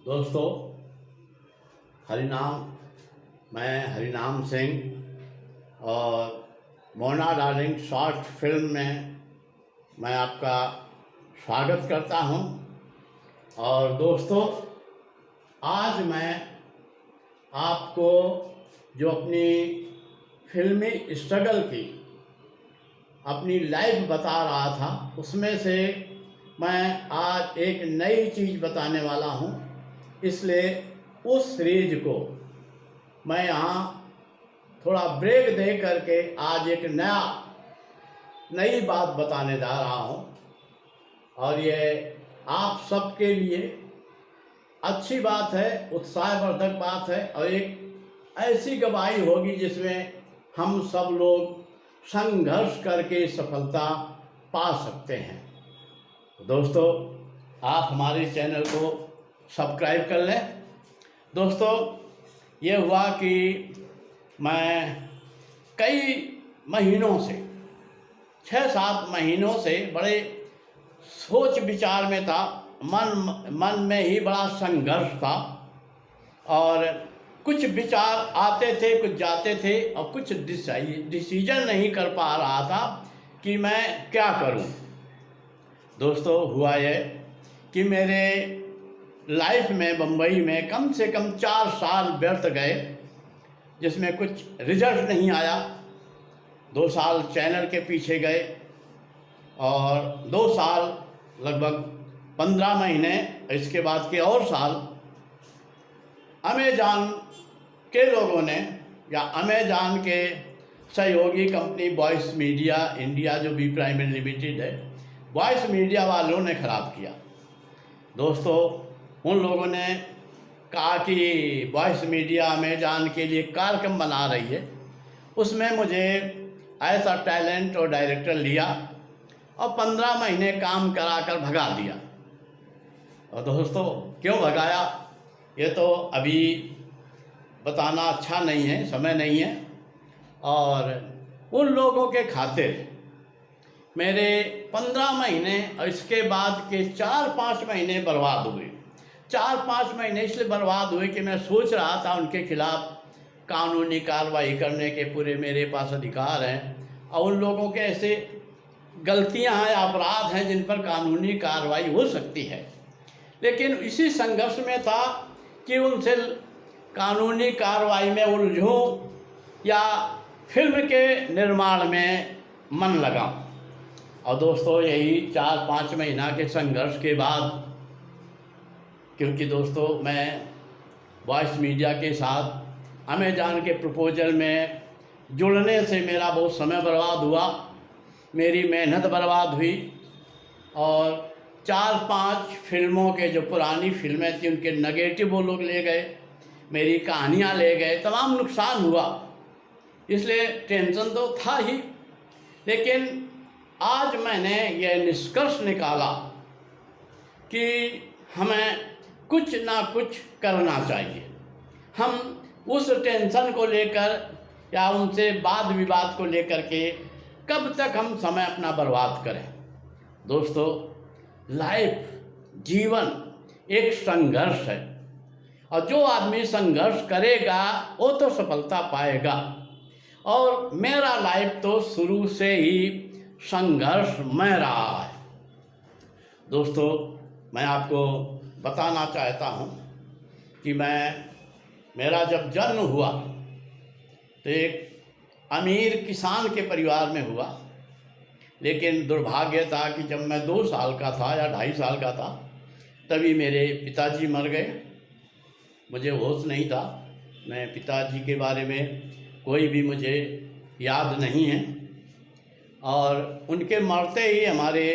दोस्तों, हरिनाम मैं हरिनाम सिंह और मोना डार्लिंग शॉर्ट फिल्म में मैं आपका स्वागत करता हूं। और दोस्तों, आज मैं आपको जो अपनी फिल्मी स्ट्रगल की अपनी लाइफ बता रहा था, उसमें से मैं आज एक नई चीज़ बताने वाला हूं। इसलिए उस सीरीज को मैं यहाँ थोड़ा ब्रेक दे करके आज एक नई बात बताने जा रहा हूँ। और ये आप सबके लिए अच्छी बात है, उत्साहवर्धक बात है और एक ऐसी गवाही होगी जिसमें हम सब लोग संघर्ष करके सफलता पा सकते हैं। दोस्तों, आप हमारे चैनल को सब्सक्राइब कर लें। दोस्तों, ये हुआ कि मैं कई महीनों से 6-7 महीनों से बड़े सोच विचार में था। मन में ही बड़ा संघर्ष था और कुछ विचार आते थे, कुछ जाते थे और कुछ डिसीजन नहीं कर पा रहा था कि मैं क्या करूं। दोस्तों, हुआ ये कि मेरे लाइफ में बम्बई में कम से कम 4 साल व्यर्थ गए, जिसमें कुछ रिजल्ट नहीं आया। 2 साल चैनल के पीछे गए और 2 साल लगभग 15 महीने, इसके बाद के और साल अमेज़न के लोगों ने या अमेज़न के सहयोगी कंपनी वॉइस मीडिया इंडिया जो बी प्राइवेट लिमिटेड है, वॉइस मीडिया वालों ने ख़राब किया। दोस्तों, उन लोगों ने कहा कि वॉइस मीडिया अमेज़न के लिए कार्यक्रम बना रही है, उसमें मुझे ऐसा टैलेंट और डायरेक्टर लिया और 15 महीने काम कराकर भगा दिया। और दोस्तों, क्यों भगाया ये तो अभी बताना अच्छा नहीं है, समय नहीं है। और उन लोगों के खातिर मेरे 15 महीने और इसके बाद के 4-5 महीने बर्बाद हुए। 4-5 महीने इसलिए बर्बाद हुए कि मैं सोच रहा था उनके खिलाफ कानूनी कार्रवाई करने के पूरे मेरे पास अधिकार हैं और उन लोगों के ऐसे गलतियां हैं, अपराध हैं जिन पर कानूनी कार्रवाई हो सकती है। लेकिन इसी संघर्ष में था कि उनसे कानूनी कार्रवाई में उलझूं या फिल्म के निर्माण में मन लगाऊं। और दोस्तों, यही 4-5 महीना के संघर्ष के बाद, क्योंकि दोस्तों मैं वॉइस मीडिया के साथ अमेज़न के प्रपोजल में जुड़ने से मेरा बहुत समय बर्बाद हुआ, मेरी मेहनत बर्बाद हुई और 4-5 फिल्मों के जो पुरानी फिल्में थी उनके नेगेटिव वो लोग ले गए, मेरी कहानियाँ ले गए, तमाम नुकसान हुआ। इसलिए टेंशन तो था ही। लेकिन आज मैंने यह निष्कर्ष निकाला कि हमें कुछ ना कुछ करना चाहिए। हम उस टेंशन को लेकर या उनसे वाद विवाद को लेकर के कब तक हम समय अपना बर्बाद करें। दोस्तों, लाइफ, जीवन एक संघर्ष है और जो आदमी संघर्ष करेगा वो तो सफलता पाएगा। और मेरा लाइफ तो शुरू से ही संघर्षमय रहा है। दोस्तों, मैं आपको बताना चाहता हूँ कि मेरा जब जन्म हुआ तो एक अमीर किसान के परिवार में हुआ। लेकिन दुर्भाग्य था कि जब मैं 2 साल का था या 2.5 साल का था तभी मेरे पिताजी मर गए। मुझे होश नहीं था, मैं पिताजी के बारे में कोई भी मुझे याद नहीं है। और उनके मरते ही हमारे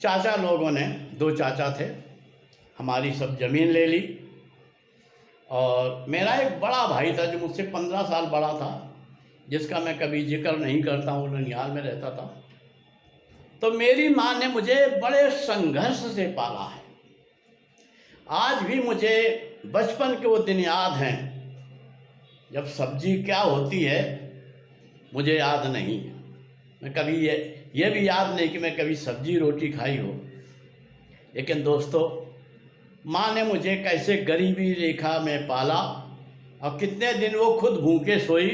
चाचा लोगों ने, 2 चाचा थे, हमारी सब ज़मीन ले ली। और मेरा एक बड़ा भाई था जो मुझसे 15 साल बड़ा था, जिसका मैं कभी जिक्र नहीं करता हूँ, ननिहाल में रहता था। तो मेरी माँ ने मुझे बड़े संघर्ष से पाला है। आज भी मुझे बचपन के वो दिन याद हैं जब सब्जी क्या होती है मुझे याद नहीं है। मैं कभी ये भी याद नहीं कि मैं कभी सब्जी रोटी खाई हो। लेकिन दोस्तों, माँ ने मुझे कैसे गरीबी रेखा में पाला और कितने दिन वो खुद भूखे सोई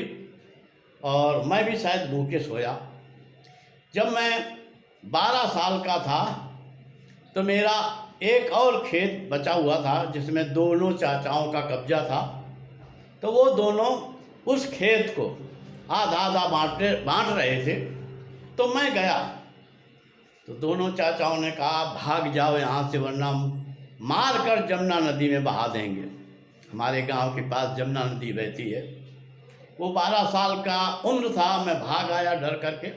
और मैं भी शायद भूखे सोया। जब मैं 12 साल का था तो मेरा एक और खेत बचा हुआ था जिसमें दोनों चाचाओं का कब्जा था। तो वो दोनों उस खेत को आधा आधा बांट रहे थे। तो मैं गया तो दोनों चाचाओं ने कहा भाग जाओ यहाँ से वरना मार कर जमुना नदी में बहा देंगे। हमारे गांव के पास जमुना नदी बहती है। वो 12 साल का उम्र था, मैं भाग आया डर करके।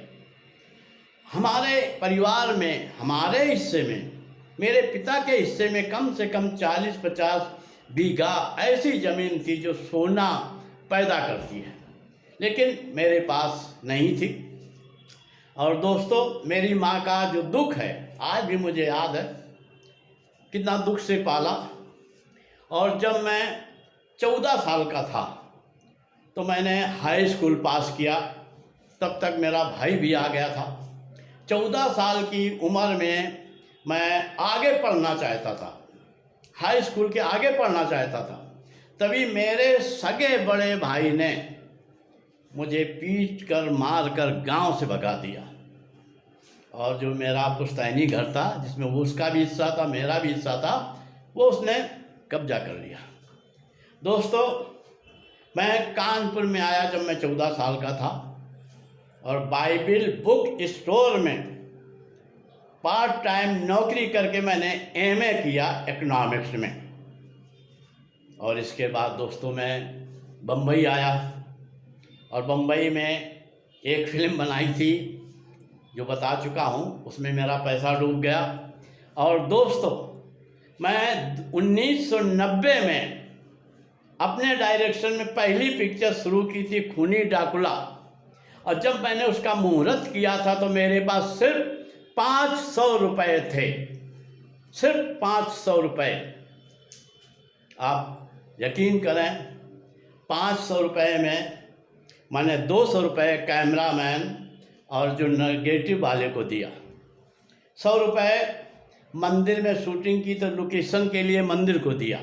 हमारे परिवार में, हमारे हिस्से में, मेरे पिता के हिस्से में कम से कम 40-50 बीघा ऐसी ज़मीन थी जो सोना पैदा करती है, लेकिन मेरे पास नहीं थी। और दोस्तों, मेरी माँ का जो दुख है आज भी मुझे याद है, कितना दुख से पाला। और जब मैं 14 साल का था तो मैंने हाई स्कूल पास किया। तब तक मेरा भाई भी आ गया था। 14 साल की उम्र में मैं आगे पढ़ना चाहता था, हाई स्कूल के आगे पढ़ना चाहता था। तभी मेरे सगे बड़े भाई ने मुझे पीट कर मार कर गाँव से भगा दिया। और जो मेरा पुश्तैनी घर था जिसमें वो उसका भी हिस्सा था, मेरा भी हिस्सा था, वो उसने कब्जा कर लिया। दोस्तों, मैं कानपुर में आया जब मैं 14 साल का था और बाइबिल बुक स्टोर में पार्ट टाइम नौकरी करके मैंने एमए किया इकोनॉमिक्स में। और इसके बाद दोस्तों मैं बम्बई आया और बम्बई में एक फ़िल्म बनाई थी जो बता चुका हूँ, उसमें मेरा पैसा डूब गया। और दोस्तों, मैं 1990 में अपने डायरेक्शन में पहली पिक्चर शुरू की थी, खूनी डाकुला। और जब मैंने उसका मुहूर्त किया था तो मेरे पास सिर्फ 500 रुपये थे, सिर्फ 500 रुपये। आप यकीन करें, 500 रुपये में मैंने 200 रुपये कैमरामैन और जो नेगेटिव वाले को दिया, 100 रुपये मंदिर में शूटिंग की तो लोकेशन के लिए मंदिर को दिया,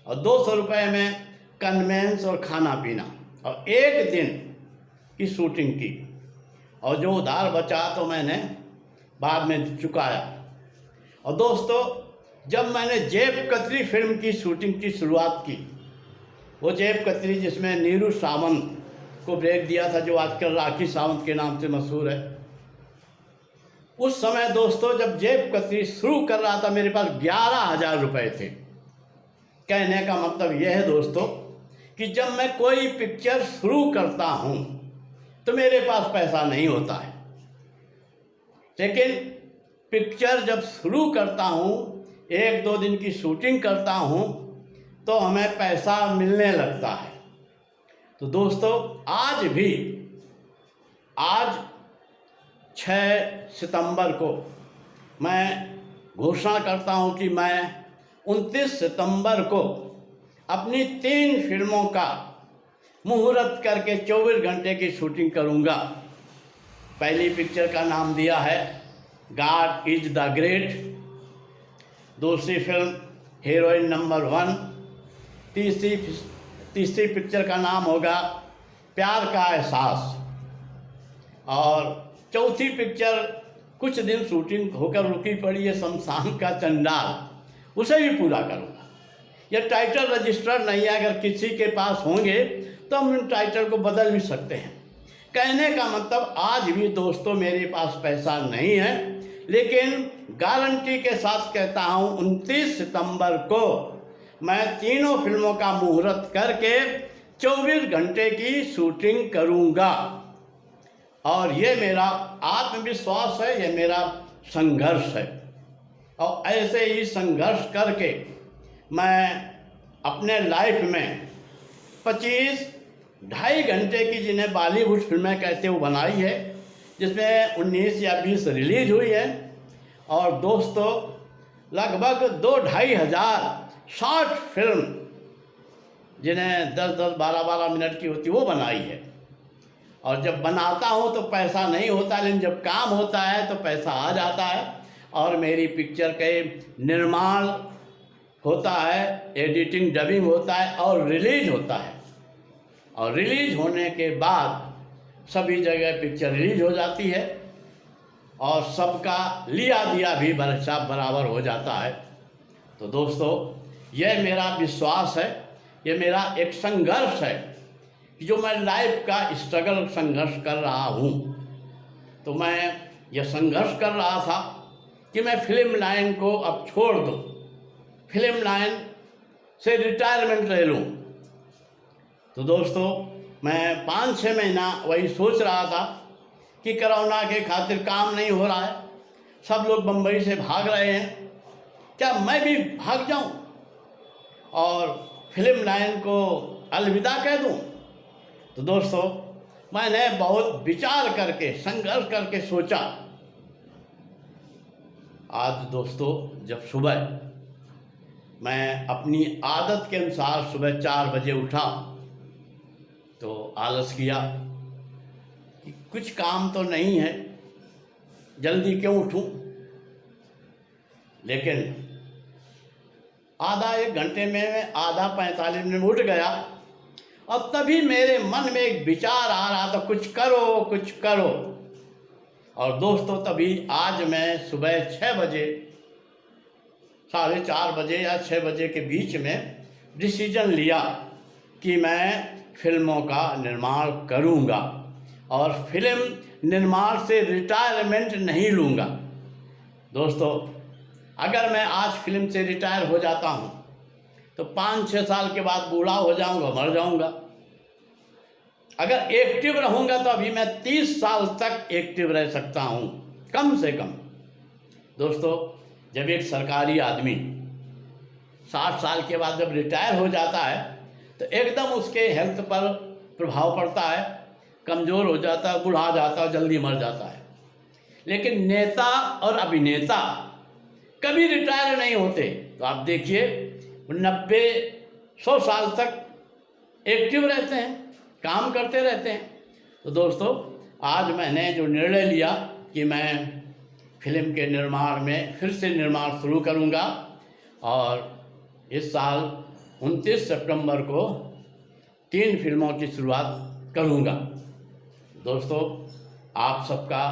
और 200 रुपये में कन्वेंस और खाना पीना, और एक दिन की शूटिंग की। और जो उधार बचा तो मैंने बाद में चुकाया। और दोस्तों, जब मैंने जेब कतरी फिल्म की शूटिंग की शुरुआत की, वो जेब कतरी जिसमें नीरू सावंत को ब्रेक दिया था, जो आजकल राखी सावंत के नाम से मशहूर है, उस समय दोस्तों जब जेब कतरी शुरू कर रहा था मेरे पास 11,000 रुपये थे। कहने का मतलब यह है दोस्तों कि जब मैं कोई पिक्चर शुरू करता हूँ तो मेरे पास पैसा नहीं होता है, लेकिन पिक्चर जब शुरू करता हूँ, 1-2 दिन की शूटिंग करता हूँ तो हमें पैसा मिलने लगता है। तो दोस्तों, आज 6 सितंबर को मैं घोषणा करता हूं कि मैं 29 सितंबर को अपनी 3 फिल्मों का मुहूर्त करके 24 घंटे की शूटिंग करूंगा। पहली पिक्चर का नाम दिया है गॉड इज द ग्रेट, दूसरी फिल्म हीरोइन नंबर 1, तीसरी पिक्चर का नाम होगा प्यार का एहसास, और चौथी पिक्चर कुछ दिन शूटिंग होकर रुकी पड़ी है, शमशान का चंडाल, उसे भी पूरा करूँगा। यह टाइटल रजिस्टर नहीं है, अगर किसी के पास होंगे तो हम इन टाइटल को बदल भी सकते हैं। कहने का मतलब आज भी दोस्तों मेरे पास पैसा नहीं है, लेकिन गारंटी के साथ कहता हूँ 29 सितंबर को मैं तीनों फिल्मों का मुहूर्त करके 24 घंटे की शूटिंग करूँगा। और ये मेरा आत्मविश्वास है, ये मेरा संघर्ष है। और ऐसे ही संघर्ष करके मैं अपने लाइफ में 25-2.5 घंटे की, जिन्हें बॉलीवुड फिल्में कहते हैं, वो बनाई है, जिसमें 19 या 20 रिलीज हुई है। और दोस्तों, लगभग 2-2.5 हज़ार शॉर्ट फिल्म, जिन्हें 10-10, 12-12 मिनट की होती, वो बनाई है। और जब बनाता हूँ तो पैसा नहीं होता, लेकिन जब काम होता है तो पैसा आ जाता है। और मेरी पिक्चर के निर्माण होता है, एडिटिंग डबिंग होता है और रिलीज होता है। और रिलीज होने के बाद सभी जगह पिक्चर रिलीज हो जाती है और सबका लिया दिया भी बराबर बराबर हो जाता है। तो दोस्तों, यह मेरा विश्वास है, ये मेरा एक संघर्ष है कि जो मैं लाइफ का स्ट्रगल संघर्ष कर रहा हूँ। तो मैं यह संघर्ष कर रहा था कि मैं फिल्म लाइन को अब छोड़ दूँ, फिल्म लाइन से रिटायरमेंट ले लूँ। तो दोस्तों, मैं 5-6 महीना वही सोच रहा था कि कोरोना के खातिर काम नहीं हो रहा है, सब लोग बम्बई से भाग रहे हैं, क्या मैं भी भाग जाऊं और फिल्म लाइन को अलविदा कह दूं। तो दोस्तों, मैंने बहुत विचार करके संघर्ष करके सोचा। आज दोस्तों, जब सुबह मैं अपनी आदत के अनुसार सुबह 4 बजे उठा तो आलस किया कि कुछ काम तो नहीं है, जल्दी क्यों उठूं। लेकिन आधा 1 घंटे में मैं आधा 45 मिनट उठ गया और तभी मेरे मन में एक विचार आ रहा था, कुछ करो कुछ करो। और दोस्तों, तभी आज मैं सुबह 6 बजे, 4:30 बजे या 6 बजे के बीच में डिसीजन लिया कि मैं फिल्मों का निर्माण करूंगा और फिल्म निर्माण से रिटायरमेंट नहीं लूँगा। दोस्तों, अगर मैं आज फिल्म से रिटायर हो जाता हूँ तो 5-6 साल के बाद बूढ़ा हो जाऊँगा, मर जाऊँगा। अगर एक्टिव रहूँगा तो अभी मैं 30 साल तक एक्टिव रह सकता हूँ, कम से कम। दोस्तों, जब एक सरकारी आदमी 60 साल के बाद जब रिटायर हो जाता है तो एकदम उसके हेल्थ पर प्रभाव पड़ता है, कमज़ोर हो जाता है, बूढ़ा जाता है, जल्दी मर जाता है। लेकिन नेता और अभिनेता कभी रिटायर नहीं होते। तो आप देखिए, 90-100 साल तक एक्टिव रहते हैं, काम करते रहते हैं। तो दोस्तों, आज मैंने जो निर्णय लिया कि मैं फिल्म के निर्माण में फिर से निर्माण शुरू करूंगा और इस साल 29 सितंबर को 3 फिल्मों की शुरुआत करूंगा। दोस्तों, आप सबका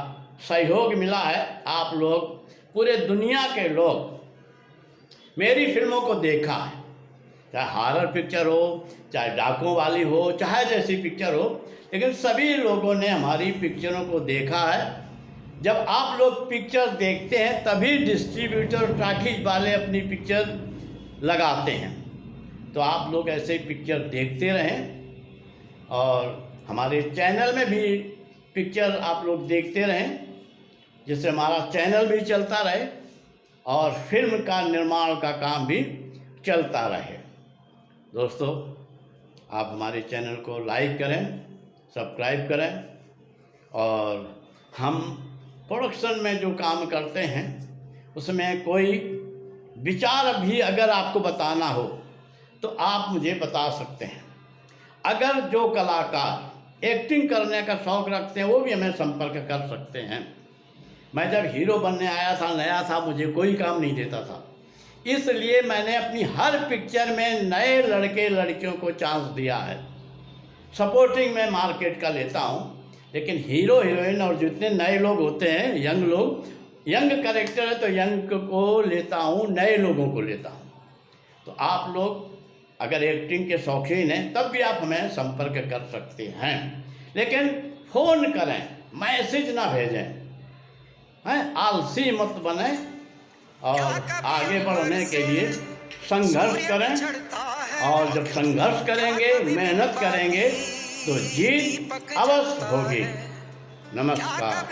सहयोग मिला है, आप लोग, पूरे दुनिया के लोग मेरी फिल्मों को देखा है, चाहे हॉरर पिक्चर हो, चाहे डाकुओं वाली हो, चाहे जैसी पिक्चर हो, लेकिन सभी लोगों ने हमारी पिक्चरों को देखा है। जब आप लोग पिक्चर देखते हैं तभी डिस्ट्रीब्यूटर टॉकीज वाले अपनी पिक्चर लगाते हैं। तो आप लोग ऐसे ही पिक्चर देखते रहें और हमारे चैनल में भी पिक्चर आप लोग देखते रहें, जिससे हमारा चैनल भी चलता रहे और फिल्म का निर्माण का काम भी चलता रहे। दोस्तों, आप हमारे चैनल को लाइक करें, सब्सक्राइब करें और हम प्रोडक्शन में जो काम करते हैं उसमें कोई विचार भी अगर आपको बताना हो तो आप मुझे बता सकते हैं। अगर जो कलाकार एक्टिंग करने का शौक़ रखते हैं वो भी हमें संपर्क कर सकते हैं। मैं जब हीरो बनने आया था, नया था, मुझे कोई काम नहीं देता था, इसलिए मैंने अपनी हर पिक्चर में नए लड़के लड़कियों को चांस दिया है। सपोर्टिंग में मार्केट का लेता हूँ, लेकिन हीरो हीरोइन और जितने नए लोग होते हैं, यंग लोग, यंग कैरेक्टर है तो यंग को लेता हूँ, नए लोगों को लेता हूँ। तो आप लोग अगर एक्टिंग के शौकीन हैं तब भी आप हमें संपर्क कर सकते हैं, लेकिन फ़ोन करें, मैसेज ना भेजें, हैं, आलसी मत बने और आगे बढ़ने के लिए संघर्ष करें। और जब संघर्ष करेंगे, मेहनत करेंगे तो जीत अवश्य होगी। नमस्कार।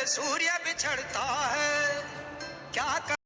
सूर्य बिछड़ता है क्या